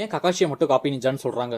ஏன் ககாஷியை மட்டும் காப்பி நிஞ்சான்னு சொல்றாங்க?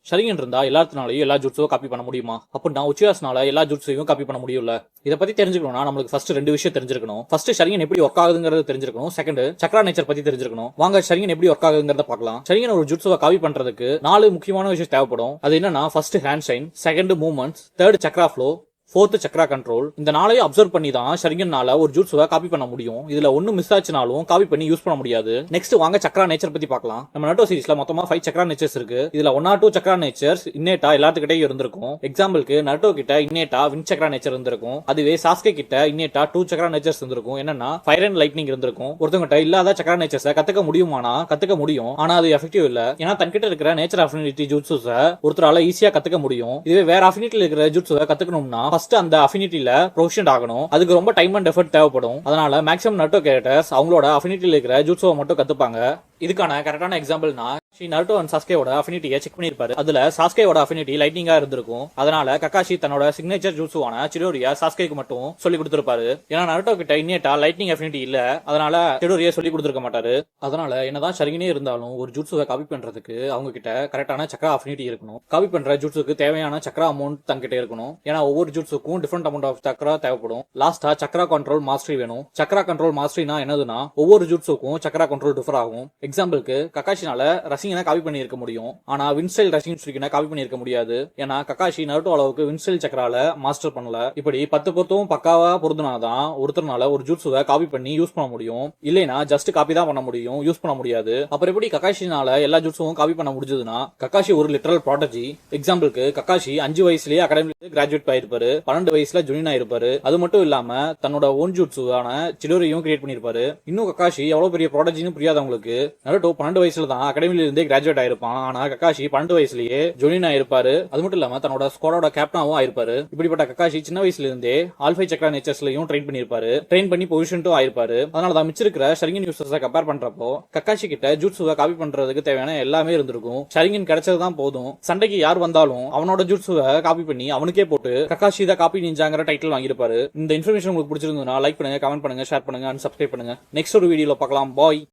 ஷரிங்கன் இருந்தா எல்லாத்தினாலையும் எல்லா ஜூட்ஸும் காப்பி பண்ண முடியுமா? அப்படின்னா உச்சியாஸ்னால எல்லா ஜூட்ஸையும் காப்பி பண்ண முடியும்ல? இதை பத்தி தெரிஞ்சுக்கணும்னா நம்மளுக்கு ஃபர்ஸ்ட் ரெண்டு விஷயம் தெரிஞ்சிருக்கணும். ஃபர்ஸ்ட் ஷரிங்கன் எப்படி ஒர்க் ஆகுதுங்கிறது தெரிஞ்சிருக்கணும். செகண்ட் சக்ரா நேச்சர் பத்தி தெரிஞ்சிருக்கணும். வாங்க ஷரிங்கன் எப்படி ஒர்க் ஆகுதுங்கிறத பார்க்கலாம். ஷரிங்கன் ஒரு ஜூட்ஸுவை காப்பி பண்றதுக்கு 4 முக்கியமான விஷயம் தேவைப்படும். அது என்னன்னா, first hand sign, second movements, third chakra flow, fourth chakra control. இந்த நாளையும் அப்சர்வ் பண்ணி தான் ஷரிங்கனால ஒரு ஜூட்ஸுவை காப்பி பண்ண முடியும். இதுல ஒன்னு மிஸ் ஆச்சுனாலும் காப்பி பண்ணி யூஸ் பண்ண முடியாது. நெக்ஸ்ட் வாங்க சக்ரா நேச்சர் பத்தி பார்க்கலாம். நம்ம நட்டோ சீரிஸ்ல மொத்தமா 5 சக்ரா நேச்சர்ஸ் இருக்கு. இதுல 1 or 2 சக்ரா நேச்சர்ஸ் இன்னேட்டா எல்லாத்துக்கிட்டையும் இருந்திருக்கும். எக்ஸாம்பிளுக்கு நட்டோ கிட்ட இன்னேட்டா வின் சக்ரா நேச்சர் இருந்திருக்கும். அதுவே சாஸ்கே கிட்ட இன்னேட்டா 2 சக்ரா நேச்சர்ஸ் இருந்திருக்கும். என்னன்னா ஃபயர் அண்ட் லைட்னிங் இருந்திருக்கும். ஒருத்தவங்கிட்ட இல்லாத சக்ரா நேச்சர்ஸை கத்துக்க முடியுமானா கத்துக்க முடியும். ஆனா அது எஃபெக்டிவ் இல்ல. ஏன்னா தன்கிட்ட இருக்கிற நேச்சர் அஃபினிட்டி ஜூட்ஸை ஒருத்தரால ஈஸியா கத்துக்க முடியும். இதுவே வேற அஃபினிட்டில இருக்கிற ஜூட்ஸை கத்துக்கணும்னா ஃபர்ஸ்ட் அந்த அஃபினிட்டி ப்ரொஃபஷனல் ஆகணும். அதுக்கு ரொம்ப டைம் அண்ட் எஃபர்ட் தேவைப்படும். அதனால மேக்ஸிமம் நட்டோ கேரக்டர்ஸ் அவங்களோட அஃபினிட்டில இருக்கிற ஜூட்ஸுவை மட்டும் கத்துப்பாங்க. இதுக்கான கரெக்டான எக்ஸாம்பிள்னா நருட்டோ அண்ட் சாஸ்கேவோட அஃபினிட்டியை செக் பண்ணிருப்பாரு. அதுல சாஸ்கேவோட அஃபினிட்டி லைட்னிங்கா இருந்திருக்கும். அதனால ககாஷி தன்னோட சிக்னேச்சர் ஜூட்ஸுவான சிடோரியா சாஸ்கேக்கு மட்டும் சொல்லி கொடுத்திருப்பாரு. ஏன்னா நருட்டோ கிட்ட இன்னேட்டா லைட்னிங் அஃபினிட்டி இல்ல. அதனால சிடோரியா சொல்லி கொடுத்திருக்க மாட்டாரு. அதனால என்னதான் ஷரிங்கனே இருந்தாலும் ஒரு ஜூட்ஸுவை காப்பி பண்றதுக்கு அவங்க கிட்ட கரெக்டான சக்ரா அஃபினிட்டி இருக்கணும். காப்பி பண்ற ஜூட்ஸுக்கு தேவையான சக்ரா அமௌண்ட் தங்கிட்ட இருக்கணும். ஏன்னா ஒவ்வொரு ஜூட்ஸுக்கும் டிஃபரெண்ட் அமௌண்ட் ஆஃப் சக்ரா தேவைப்படும். லாஸ்டா சக்ரா கண்ட்ரோல் மாஸ்டரி வேணும். சக்ரா கண்ட்ரோல் மாஸ்டரினா என்னதுன்னா ஒவ்வொரு ஜூட்ஸுக்கும் சக்ரா கண்ட்ரோல் டிஃபர் ஆகும். எக்ஸாம்பிளுக்கு ககாஷினால ரசிங்கனை காப்பி பண்ணிருக்க முடியும். ஆனா வின்ஸ்டைல் ரசிங் ஸ்ட்ரீக்கனை காப்பி பண்ணிருக்க முடியாது. ஏன்னா ககாஷி நருட்டோ அளவுக்கு வின்ஸ்டைல் சக்ரால மாஸ்டர் பண்ணல. இப்படி 10 பொருத்தமும் பக்காவா பொருந்தினாதான் ஒருத்தர்னால ஒரு ஜூட்ஸுவை காப்பி பண்ணி யூஸ் பண்ண முடியும். இல்லைனா ஜஸ்ட் காப்பி தான் பண்ண முடியும், யூஸ் பண்ண முடியாது. அப்புறம் எப்படி ககாஷினால எல்லா ஜூட்ஸும் காப்பி பண்ண முடிஞ்சதுன்னா ககாஷி ஒரு லிட்டரல் ப்ராடஜி. எக்ஸாம்பிளுக்கு ககாஷி 5 வயசுலயே அகாடமில கிராஜுவேட் ஆயிருப்பாரு. 12 வயசுல ஜுனின் ஆயிருப்பாரு. அது மட்டும் இல்லாம தன்னோட ஓன் ஜூட்ஸுவான சிடோரியும் கிரியேட் பண்ணிருப்பாரு. இன்னும் ககாஷி எவ்வளவு பெரிய ப்ராடஜின்னு புரியாதவங்களுக்கு நருட்டோ 12 வயசுல தான் அகாடமில இருந்தே கிராஜுவேட் ஆயிருப்பான். ஆனா ககாஷி 12 வயசுலயே ஜொனின் ஆயிருப்பாரு. அது மட்டும் இல்லாம தன்னோட ஸ்குவாடோட கேப்டனாவும் ஆயிருப்பாரு. இப்படிப்பட்ட ககாஷி சின்ன வயசுல இருந்தே ஆல்ஃபை சக்ரா நேச்சர்ஸ்லயும் ட்ரெயின் பண்ணிருப்பாரு. ட்ரெயின் பண்ணி பொசிஷனும் ஆயிருப்பாரு. அதனாலதான் மிச்சிருக்கிற ஷரிங்கன் யூசர்ஸை கம்பேர் பண்றப்போ ககாஷி கிட்ட ஜூட்ஸுவை காப்பி பண்றதுக்கு தேவையான எல்லாமே இருந்திருக்கும். ஷரிங்கன் கிடைச்சதுதான் போதும். சண்டைக்கு யார் வந்தாலும் அவனோட ஜூட்ஸுவை காப்பி பண்ணி அவனுக்கே போட்டு ககாஷி தான் காப்பி நிஞ்சாங்கிற டைட்டில் வாங்கியிருப்பாரு. இந்த இன்ஃபர்மேஷன் உங்களுக்கு பிடிச்சிருந்ததுன்னா லைக் பண்ணுங்க, கமெண்ட் பண்ணுங்க, ஷேர் பண்ணுங்க, அண்ட் சப்ஸ்கிரைப் பண்ணுங்க. நெக்ஸ்ட் ஒரு வீடியோல பார்க்கலாம். பாய்.